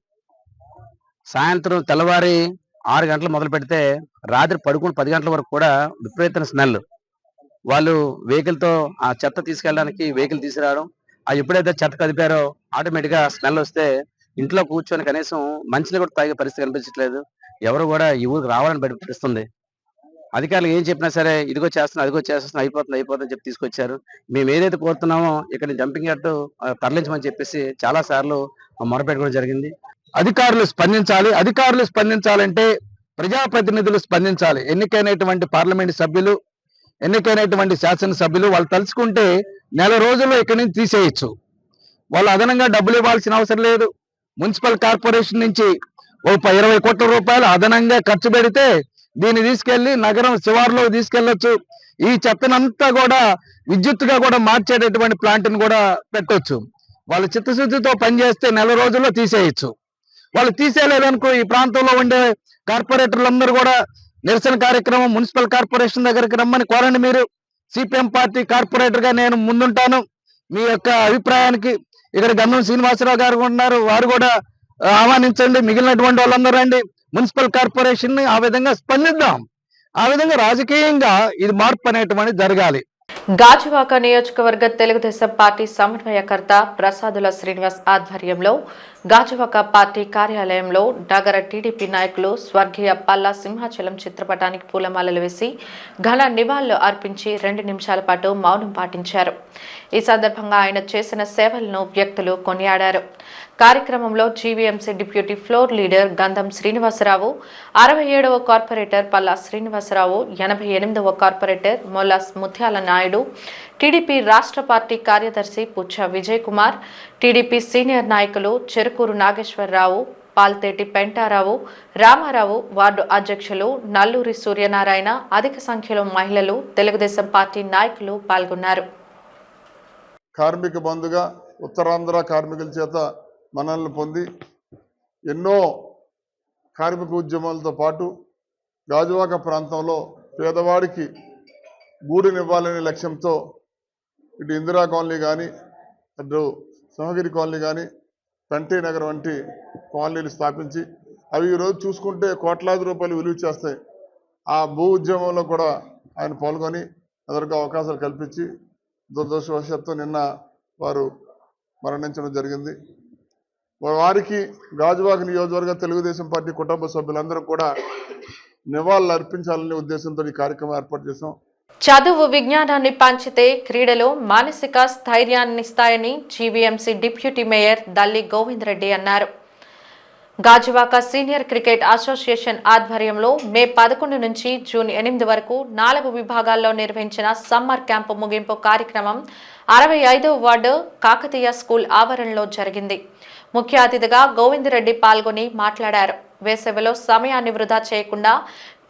సాయంత్రం తెల్లవారి 6 గంటలు మొదలు పెడితే రాత్రి పడుకుని 10 గంటల వరకు కూడా విపరీతమైన స్మెల్. వాళ్ళు వెహికల్తో ఆ చెత్త తీసుకెళ్ళడానికి వెహికల్ తీసుకురావడం, అది ఎప్పుడైతే చెత్త కదిపారో ఆటోమేటిక్గా స్మెల్ వస్తే ఇంట్లో కూర్చొని కనీసం మంచిని కూడా తాగే పరిస్థితి కనిపించట్లేదు. ఎవరు కూడా ఈ ఊరికి రావాలని బయటపిస్తుంది. అధికారులు ఏం చెప్పినా సరే ఇదిగో చేస్తున్నా అదిగో చేస్తున్నా అయిపోతుందని చెప్పి తీసుకొచ్చారు. మేము ఏదైతే కోరుతున్నామో ఇక్కడ డంపింగ్ యార్డ్ తరలించమని చెప్పేసి చాలా సార్లు మొరపెట్టుకోవడం జరిగింది. అధికారులు స్పందించాలంటే ప్రజాప్రతినిధులు స్పందించాలి. ఎన్నికైనటువంటి పార్లమెంట్ సభ్యులు, ఎన్నికైనటువంటి శాసనసభ్యులు వాళ్ళు తలుచుకుంటే నెల రోజుల్లో ఇక్కడి నుంచి తీసేయచ్చు. వాళ్ళు అదనంగా డబ్బులు ఇవ్వాల్సిన అవసరం లేదు. మున్సిపల్ కార్పొరేషన్ నుంచి 20 కోట్ల రూపాయలు అదనంగా ఖర్చు పెడితే దీన్ని తీసుకెళ్లి నగరం శివారులో తీసుకెళ్లొచ్చు. ఈ చెత్తనంతా కూడా విద్యుత్తుగా కూడా మార్చేటటువంటి ప్లాంట్ని కూడా పెట్టొచ్చు. వాళ్ళు చిత్తశుద్ధితో పనిచేస్తే నెల రోజుల్లో తీసేయచ్చు. వాళ్ళు తీసేయలేదనుకో ఈ ప్రాంతంలో ఉండే కార్పొరేటర్లందరూ కూడా నిరసన కార్యక్రమం మున్సిపల్ కార్పొరేషన్ దగ్గరికి రమ్మని కోరండి. మీరు సిపిఎం పార్టీ కార్పొరేటర్గా నేను ముందుంటాను. మీ యొక్క అభిప్రాయానికి ఇక్కడ గంధం శ్రీనివాసరావు గారు ఉన్నారు, వారు కూడా ఆహ్వానించండి. మిగిలినటువంటి వాళ్ళందరూ రండి. మున్సిపల్ కార్పొరేషన్ ని ఆ విధంగా స్పందిద్దాం. ఆ విధంగా రాజకీయంగా ఇది మార్పు అనేటువంటిది జరగాలి. గాజువాక నియోజకవర్గ తెలుగుదేశం పార్టీ సమన్వయకర్త ప్రసాదుల శ్రీనివాస్ ఆధ్వర్యంలో గాజువాక పార్టీ కార్యాలయంలో నగర టీడీపీ నాయకులు స్వర్గీయ పల్లా సింహాచలం చిత్రపటానికి పూలమాలలు వేసి ఘన నివాళులు అర్పించి 2 నిమిషాల పాటు మౌనం పాటించారు. ఈ సందర్భంగా ఆయన చేసిన సేవలను వ్యక్తులు కొనియాడారు. కార్యక్రమంలో జీవీఎంసీ డిప్యూటీ ఫ్లోర్ లీడర్ గంధం శ్రీనివాసరావు, 67వ కార్పొరేటర్ పల్లా శ్రీనివాసరావు, 88వ కార్పొరేటర్ మొల్లాస్ ముత్యాల నాయుడు, టీడీపీ రాష్ట్ర పార్టీ కార్యదర్శి పుచ్చ విజయ్ కుమార్, టీడీపీ సీనియర్ నాయకులు చెరుకూరు నాగేశ్వరరావు, పాల్తేటి పెంటారావు, రామారావు, వార్డు అధ్యక్షులు నల్లూరి సూర్యనారాయణ, అధిక సంఖ్యలో మహిళలు, తెలుగుదేశం పార్టీ నాయకులు పాల్గొన్నారు. కార్మిక బంధుగా ఉత్తరాంధ్ర కార్మికుల చేత మన్ననలు పొంది ఎన్నో కార్మిక ఉద్యమాలతో పాటు గాజువాక ప్రాంతంలో పేదవాడికి గూడునివ్వాలనే లక్ష్యంతో ఇటు ఇందిరా కాలనీ కానీ, అటు సింహగిరి కాలనీ కానీ, పెంటే నగర్ వంటి కాలనీలు స్థాపించి అవి ఈరోజు చూసుకుంటే కోట్లాది రూపాయలు విలువ చేస్తాయి. ఆ భూ ఉద్యమంలో కూడా ఆయన పాల్గొని అందరికీ అవకాశాలు కల్పించి దురదృష్టవశాత్తు నిన్న వారు మరణించడం జరిగింది. వారికి గాజువాక నియోజకవర్గ తెలుగుదేశం పార్టీ కుటుంబ సభ్యులందరూ కూడా నివాళులు అర్పించాలనే ఉద్దేశంతో ఈ కార్యక్రమం ఏర్పాటు చేశాం. చదువు విజ్ఞానాన్ని పంచితే క్రీడలు మానసిక స్థైర్యాన్నిస్తాయని GVMC deputy mayor Dalli Govind Reddy అన్నారు. గాజువాక సీనియర్ క్రికెట్ అసోసియేషన్ ఆధ్వర్యంలో మే 11 నుంచి జూన్ 8 వరకు 4 విభాగాల్లో నిర్వహించిన సమ్మర్ క్యాంపు ముగింపు కార్యక్రమం 65వ వార్డు కాకతీయ స్కూల్ ఆవరణలో జరిగింది. ముఖ్య అతిథిగా గోవిందరెడ్డి పాల్గొని మాట్లాడారు. వేసవిలో సమయాన్ని వృధా చేయకుండా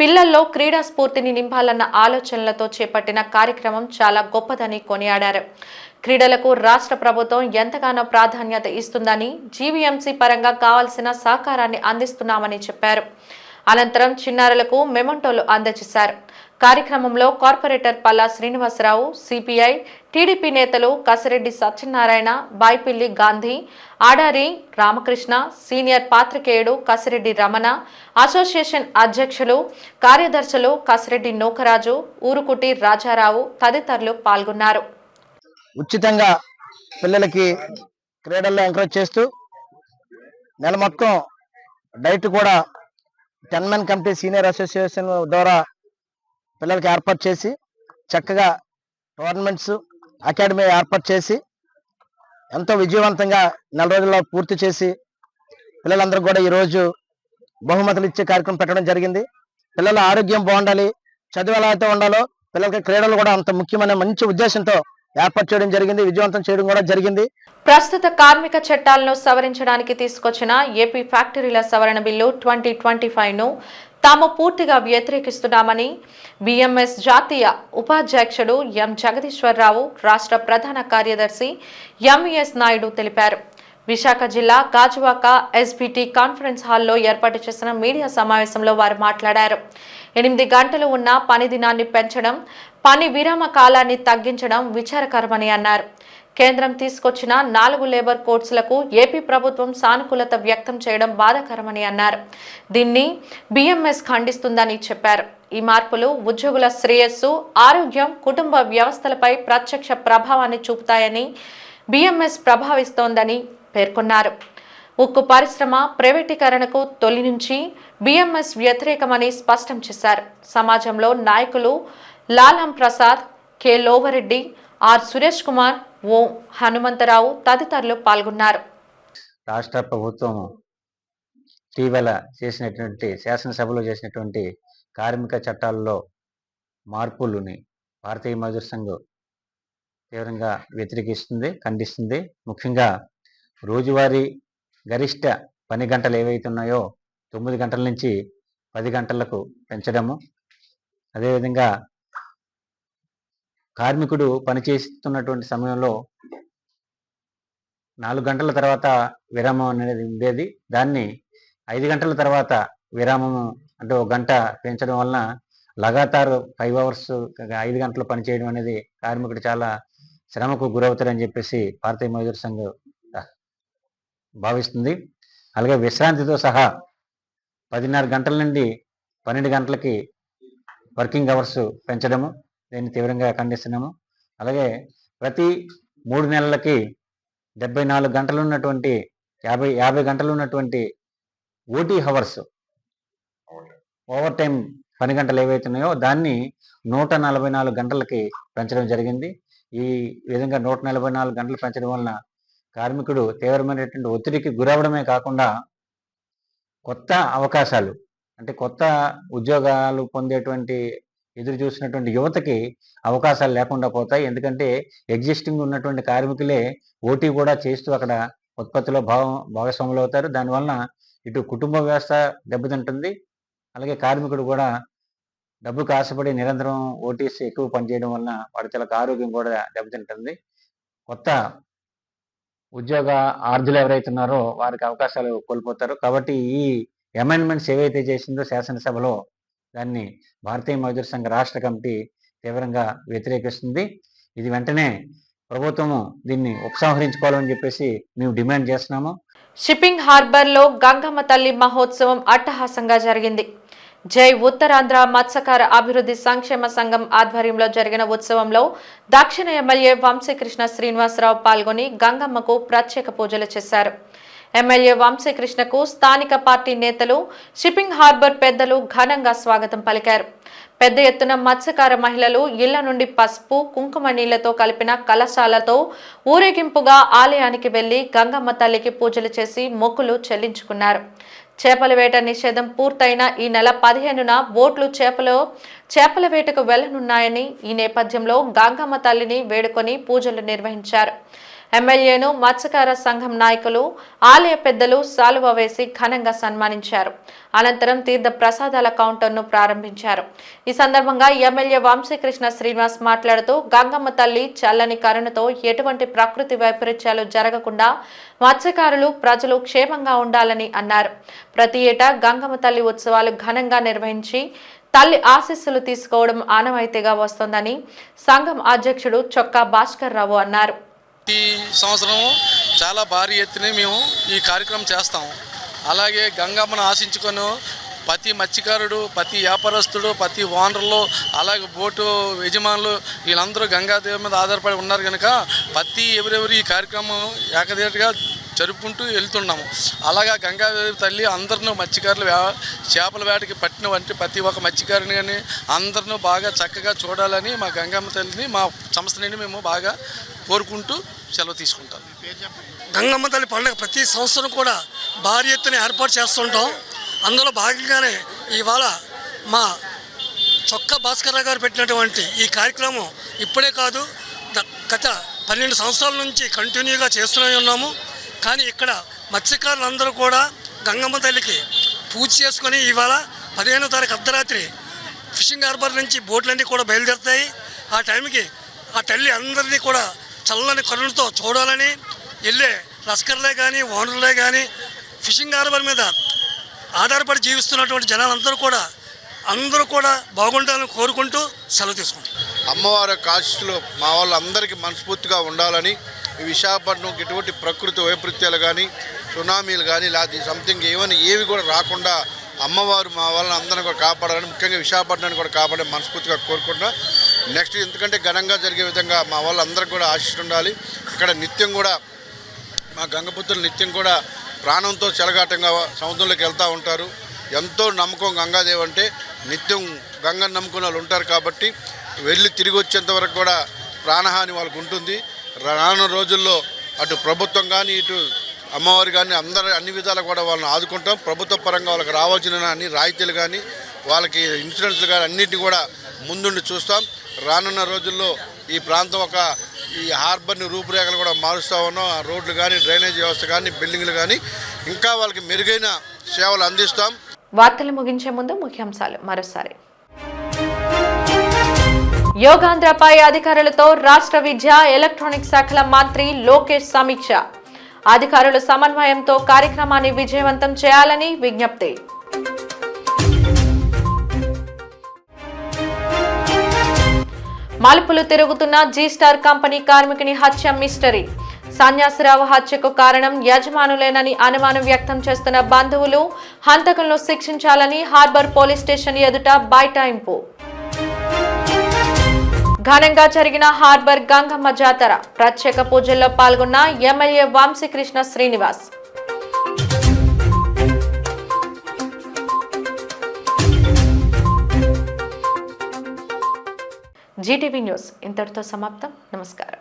పిల్లల్లో క్రీడా స్ఫూర్తిని నింపాలన్న ఆలోచనలతో చేపట్టిన కార్యక్రమం చాలా గొప్పదని కొనియాడారు. క్రీడలకు రాష్ట్ర ప్రభుత్వం ఎంతగానో ప్రాధాన్యత ఇస్తుందని, జీవీఎంసీ పరంగా కావాల్సిన సహకారాన్ని అందిస్తున్నామని చెప్పారు. అనంతరం చిన్నారులకు మెమంటోలు అందజేశారు. కార్యక్రమంలో corporator Palla Srinivasarao, CPI, TDP నేతలు కసిరెడ్డి సత్యనారాయణ, బాయిపిల్లి గాంధీ, ఆడారి రామకృష్ణ, సీనియర్ పాత్రికేయుడు కసిరెడ్డి రమణ, అసోసియేషన్ అధ్యక్షులు, కార్యదర్శులు కసిరెడ్డి నూకరాజు, ఊరుకుటి రాజారావు తదితరులు పాల్గొన్నారు. ఉచితంగా పిల్లలకి క్రీడల్లో ఎంకరేజ్ చేస్తూ నెల మొత్తం డైట్ కూడా 10 మెన్ కమిటీ సీనియర్ అసోసియేషన్ ద్వారా పిల్లలకి ఏర్పాటు చేసి చక్కగా టోర్నమెంట్స్ అకాడమీ ఏర్పాటు చేసి ఎంతో విజయవంతంగా నెల రోజుల్లో పూర్తి చేసి పిల్లలందరూ కూడా ఈరోజు బహుమతులు ఇచ్చే కార్యక్రమం పెట్టడం జరిగింది. పిల్లల ఆరోగ్యం బాగుండాలి, చదువు ఎలా అయితే ఉండాలో పిల్లలకి క్రీడలు కూడా అంత ముఖ్యమైన మంచి ఉద్దేశంతో ఏర్పాటు చేయడం జరిగింది, విజయవంతం చేయడం కూడా జరిగింది. ప్రస్తుత కార్మిక చట్టాలను సవరించడానికి తీసుకొచ్చిన ఏపీ ఫ్యాక్టరీల సవరణ బిల్లు 2025ను తాము పూర్తిగా వ్యతిరేకిస్తున్నామని బీఎంఎస్ జాతీయ ఉపాధ్యక్షుడు ఎం జగదీశ్వరరావు, రాష్ట్ర ప్రధాన కార్యదర్శి ఎంవీఎస్ నాయుడు తెలిపారు. విశాఖ జిల్లా గాజువాక ఎస్బీటీ కాన్ఫరెన్స్ హాల్లో ఏర్పాటు చేసిన మీడియా సమావేశంలో వారు మాట్లాడారు. 8 గంటలు ఉన్న పని దినాన్ని పెంచడం, పని విరామ కాలాన్ని తగ్గించడం విచారకరమని అన్నారు. కేంద్రం తీసుకొచ్చిన 4 లేబర్ కోడ్స్లకు ఏపీ ప్రభుత్వం సానుకూలత వ్యక్తం చేయడం బాధాకరమని అన్నారు. దీన్ని బీఎంఎస్ ఖండిస్తుందని చెప్పారు. ఈ మార్పులు ఉద్యోగుల శ్రేయస్సు, ఆరోగ్యం, కుటుంబ వ్యవస్థలపై ప్రత్యక్ష ప్రభావాన్ని చూపుతాయని బీఎంఎస్ ప్రభావిస్తోందని పేర్కొన్నారు. ఉక్కు పరిశ్రమ ప్రైవేటీకరణకు తొలి నుంచి బీఎంఎస్ వ్యతిరేకమని స్పష్టం చేశారు. సమాజంలో నాయకులు లాలం ప్రసాద్, కె లోవరెడ్డి, ఆర్ సురేష్ కుమార్, ఓ హనుమంతరావు తదితరులు పాల్గొన్నారు. రాష్ట్ర ప్రభుత్వం ఇటీవల చేసినటువంటి శాసనసభలో చేసినటువంటి కార్మిక చట్టాల్లో మార్పులని భారతీయ మజదూర్ సంఘ్ తీవ్రంగా వ్యతిరేకిస్తుంది, ఖండిస్తుంది. ముఖ్యంగా రోజువారీ గరిష్ట పని గంటలు ఏవైతే ఉన్నాయో 9 గంటల నుంచి 10 గంటలకు పెంచడము, అదేవిధంగా కార్మికుడు పనిచేస్తున్నటువంటి సమయంలో 4 గంటల తర్వాత విరామం అనేది ఉండేది. దాన్ని 5 గంటల తర్వాత విరామము అంటే 1 గంట పెంచడం వలన లగాతారు 5 అవర్స్ 5 గంటలు పనిచేయడం అనేది కార్మికుడు చాలా శ్రమకు గురవుతారని చెప్పేసి భారతీయ మజదూర్ సంఘ్ భావిస్తుంది. అలాగే విశ్రాంతితో సహా 10:30 గంటల నుండి 12 గంటలకి వర్కింగ్ అవర్స్ పెంచడము, దీన్ని తీవ్రంగా ఖండిస్తున్నాము. అలాగే ప్రతి 3 నెలలకి 74 గంటలు ఉన్నటువంటి 50 గంటలు ఉన్నటువంటి ఓటీ అవర్స్, ఓవర్ టైం పని గంటలు ఏవైతే ఉన్నాయో దాన్ని 144 గంటలకి పెంచడం జరిగింది. ఈ విధంగా 144 గంటలు పెంచడం వలన కార్మికుడు తీవ్రమైనటువంటి ఒత్తిడికి గురవడమే కాకుండా కొత్త అవకాశాలు అంటే కొత్త ఉద్యోగాలు పొందేటువంటి ఎదురు చూసినటువంటి యువతకి అవకాశాలు లేకుండా పోతాయి. ఎందుకంటే ఎగ్జిస్టింగ్ ఉన్నటువంటి కార్మికులే ఓటీ కూడా చేస్తూ అక్కడ ఉత్పత్తిలో భాగస్వాములు అవుతారు. దానివల్ల ఇటు కుటుంబ వ్యవస్థ దెబ్బతింటుంది, అలాగే కార్మికుడు కూడా డబ్బుకు ఆశపడి నిరంతరం ఓటీస్ ఎక్కువ పనిచేయడం వలన వాడి తలకు ఆరోగ్యం కూడా దెబ్బతింటుంది. కొత్త ఉద్యోగ ఆర్జులు ఎవరైతే ఉన్నారో వారికి అవకాశాలు కోల్పోతారు. కాబట్టి ఈ అమెండ్మెంట్స్ ఏవైతే చేసిందో శాసనసభలో దాన్ని భారతీయ మజ్దూర్ సంఘ రాష్ట్ర కమిటీ తీవ్రంగా వ్యతిరేకిస్తుంది. ఇది వెంటనే ప్రభుత్వము దీన్ని ఉపసంహరించుకోవాలని చెప్పేసి మేము డిమాండ్ చేస్తున్నాము. షిప్పింగ్ హార్బర్లో గంగమ్మ తల్లి మహోత్సవం అట్టహాసంగా జరిగింది. జై ఉత్తరాంధ్ర మత్స్యకార అభివృద్ధి సంక్షేమ సంఘం ఆధ్వర్యంలో జరిగిన ఉత్సవంలో దక్షిణ ఎమ్మెల్యే వంశీకృష్ణ శ్రీనివాసరావు పాల్గొని గంగమ్మకు ప్రత్యేక పూజలు చేశారు. ఎమ్మెల్యే వంశీకృష్ణకు స్థానిక పార్టీ నేతలు, షిప్పింగ్ హార్బర్ పెద్దలు ఘనంగా స్వాగతం పలికారు. పెద్ద ఎత్తున మత్స్యకార మహిళలు ఇళ్ల నుండి పసుపు, కుంకుమ నీళ్లతో కలిపిన కలశాలతో ఊరేగింపుగా ఆలయానికి వెళ్లి గంగమ్మ తల్లికి పూజలు చేసి మొక్కులు చెల్లించుకున్నారు. చేపల వేట నిషేధం పూర్తయిన ఈ నెల 15న బోట్లు చేపల వేటకు వెళ్లనున్నాయని, ఈ నేపథ్యంలో గంగమ్మ తల్లిని వేడుకొని పూజలు నిర్వహించారు. ఎమ్మెల్యేను మత్స్యకార సంఘం నాయకులు, ఆలయ పెద్దలు శాలువ వేసి ఘనంగా సన్మానించారు. అనంతరం తీర్థ ప్రసాదాల కౌంటర్ను ప్రారంభించారు. ఈ సందర్భంగా ఎమ్మెల్యే వంశీకృష్ణ శ్రీనివాస్ మాట్లాడుతూ గంగమ్మ తల్లి చల్లని కరుణతో ఎటువంటి ప్రకృతి వైపరీత్యాలు జరగకుండా మత్స్యకారులు, ప్రజలు క్షేమంగా ఉండాలని అన్నారు. ప్రతి ఏటా గంగమ్మ తల్లి ఉత్సవాలు ఘనంగా నిర్వహించి తల్లి ఆశీస్సులు తీసుకోవడం ఆనవాయితీగా వస్తోందని సంఘం అధ్యక్షుడు చొక్కా భాస్కర్ రావు అన్నారు. ఈ సంవత్సరం చాలా భారీ ఎత్తున మేము ఈ కార్యక్రమం చేస్తాం. అలాగే గంగమ్మను ఆశించుకొని ప్రతి మత్స్యకారుడు, ప్రతి వ్యాపారస్తుడు, ప్రతి ఓనర్లు, అలాగే బోటు యజమానులు వీళ్ళందరూ గంగాదేవి మీద ఆధారపడి ఉన్నారు కనుక ఎవరెవరు ఈ కార్యక్రమం ఏకదేటిగా జరుపుకుంటూ వెళ్తున్నాము. అలాగా గంగాదేవి తల్లి అందరినూ మత్స్యకారులు చేపల వేటకి పట్టిన వంటి ప్రతి ఒక్క మత్స్యకారుని కానీ అందరినూ బాగా చక్కగా చూడాలని మా గంగమ్మ తల్లిని మా సంస్థ నుండి మేము బాగా కోరుకుంటూ సెలవు తీసుకుంటాం. గంగమ్మ తల్లి పండుగ ప్రతి సంవత్సరం కూడా భారీ ఎత్తున ఏర్పాటు చేస్తుంటాం. అందులో భాగంగానే ఇవాళ మా చొక్కా భాస్కర్ గారు పెట్టినటువంటి ఈ కార్యక్రమం ఇప్పుడే కాదు, గత 12 సంవత్సరాల నుంచి కంటిన్యూగా చేస్తూనే ఉన్నాము. కానీ ఇక్కడ మత్స్యకారులందరూ కూడా గంగమ్మ తల్లికి పూజ చేసుకొని ఇవాళ 15వ తారీఖు అర్ధరాత్రి ఫిషింగ్ హార్బర్ నుంచి బోట్లన్నీ కూడా బయలుదేరుతాయి. ఆ టైంకి ఆ తల్లి అందరినీ కూడా చల్లని కరుణతో చూడాలని వెళ్ళే లస్కర్లే కానీ, ఓనర్లే కానీ, ఫిషింగ్ హార్బర్ మీద ఆధారపడి జీవిస్తున్నటువంటి జనాలందరూ కూడా బాగుండాలని కోరుకుంటూ సెలవు తీసుకుంటాం. అమ్మవారి ఆశీస్సులు మా వాళ్ళందరికీ మనస్ఫూర్తిగా ఉండాలని, ఈ విశాఖపట్నం ఎటువంటి ప్రకృతి వైపరీత్యాలు కానీ, సునామీలు కానీ, లేకపోతే సంథింగ్ ఏవి కూడా రాకుండా అమ్మవారు మా వాళ్ళని అందరిని కూడా కాపాడాలని, ముఖ్యంగా విశాఖపట్నాన్ని కూడా కాపాడే మనస్ఫూర్తిగా కోరుకుంటున్నా. నెక్స్ట్ ఎందుకంటే ఘనంగా జరిగే విధంగా మా వాళ్ళందరికీ కూడా ఆశిస్తూ ఉండాలి. ఇక్కడ నిత్యం కూడా మా గంగపుత్రులు నిత్యం కూడా ప్రాణంతో చెలగాటంగా సముద్రంలోకి వెళ్తూ ఉంటారు. ఎంతో నమ్మకం గంగాదేవి అంటే, నిత్యం గంగను నమ్ముకున్న వాళ్ళు ఉంటారు. కాబట్టి వెళ్ళి తిరిగి వచ్చేంత వరకు కూడా ప్రాణహాని వాళ్ళకు ఉంటుంది. రానున్న రోజుల్లో అటు ప్రభుత్వం కానీ, ఇటు అమ్మవారు కానీ అన్ని విధాలు కూడా వాళ్ళని ఆదుకుంటాం. ప్రభుత్వ పరంగా వాళ్ళకి రావాల్సిన అన్ని రాయితీలు కానీ, వాళ్ళకి ఇన్సూరెన్స్లు కానీ అన్నింటినీ కూడా ముందుండి చూస్తాం. రానున్న రోజుల్లో ఈ ప్రాంతం ఈ హార్బర్ని రూపురేఖలు కూడా మారుస్తూ ఉన్నాం. ఆ రోడ్లు కానీ, డ్రైనేజ్ వ్యవస్థ కానీ, బిల్డింగ్లు కానీ ఇంకా వాళ్ళకి మెరుగైన సేవలు అందిస్తాం. వార్తలు ముగించే ముందు ముఖ్యాంశాలు మరోసారి. యోగాంధ్రపై అధికారులతో రాష్ట్ర విద్య, ఎలక్ట్రానిక్ శాఖల మంత్రి లోకేష్ సమీక్ష. అధికారుల సమన్వయంతో కార్యక్రమాన్ని విజయవంతం చేయాలని విజ్ఞప్తి. మలుపులు తిరుగుతున్న జీ స్టార్ కంపెనీ కార్మికుని హత్య మిస్టరీ. సన్యాసిరావు హత్యకు కారణం యజమానులేనని అనుమానం వ్యక్తం చేస్తున్న బంధువులు, హంతకులను శిక్షించాలని హార్బర్ పోలీస్ స్టేషన్ ఎదుట బైఠాయింపు. ఘనంగా జరిగిన హార్బర్ గంగమ్మ జాతర. ప్రత్యేక పూజల్లో పాల్గొన్న MLA Vamsikrishna Srinivas. GTV news ఇంతటితో సమాప్తం. నమస్కారం.